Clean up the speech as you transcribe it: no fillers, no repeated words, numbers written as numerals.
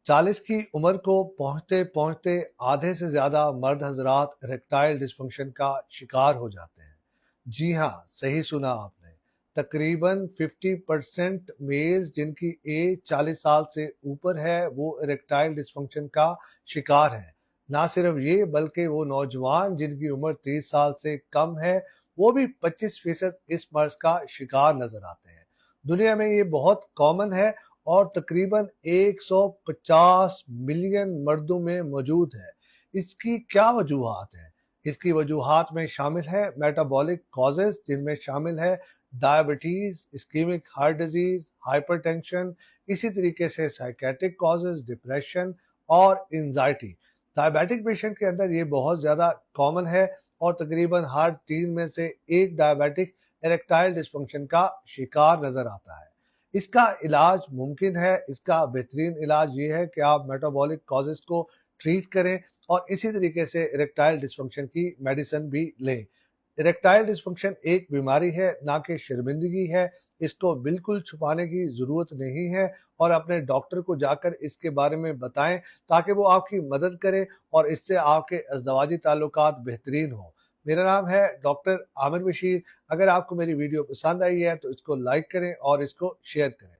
40 की उम्र को पहुंचते पहुंचते आधे से ज्यादा मर्द हजरात इरेक्टाइल डिस्फंक्शन का शिकार हो जाते हैं। जी हाँ, सही सुना आपने। तकरीबन 50% मेल्स जिनकी एज 40 साल से ऊपर है वो इरेक्टाइल डिस्फंक्शन का शिकार है। ना सिर्फ ये बल्कि वो नौजवान जिनकी उम्र 30 साल से कम है वो भी 25% इस मर्ज का शिकार नजर आते हैं। दुनिया में ये बहुत कॉमन है और तकरीबन 150 मिलियन मर्दों में मौजूद है। इसकी क्या वजूहात हैं? इसकी वजूहात में शामिल है मेटाबॉलिक कॉजेज जिनमें शामिल है diabetes, ischaemic heart disease, hypertension, इसी तरीके से साइकेट्रिक कॉजेज, डिप्रेशन और एंजाइटी। डायबिटिक पेशेंट के अंदर ये बहुत ज़्यादा कॉमन है और तकरीबन हर 3 में से एक डायबिटिक इरेक्टाइल डिस्फंक्शन का शिकार नजर आता है। इसका इलाज मुमकिन है। इसका बेहतरीन इलाज ये है कि आप मेटाबॉलिक कॉजेज को ट्रीट करें और इसी तरीके से इरेक्टाइल डिस्फंक्शन की मेडिसिन भी लें। इरेक्टाइल डिस्फंक्शन एक बीमारी है, ना कि शर्मिंदगी है। इसको बिल्कुल छुपाने की ज़रूरत नहीं है और अपने डॉक्टर को जाकर इसके बारे में बताएं ताकि वो आपकी मदद करे और इससे आपके अज़दवाजी ताल्लुकात बेहतरीन हो। मेरा नाम है डॉक्टर आमिर बशीर। अगर आपको मेरी वीडियो पसंद आई है तो इसको लाइक करें और इसको शेयर करें।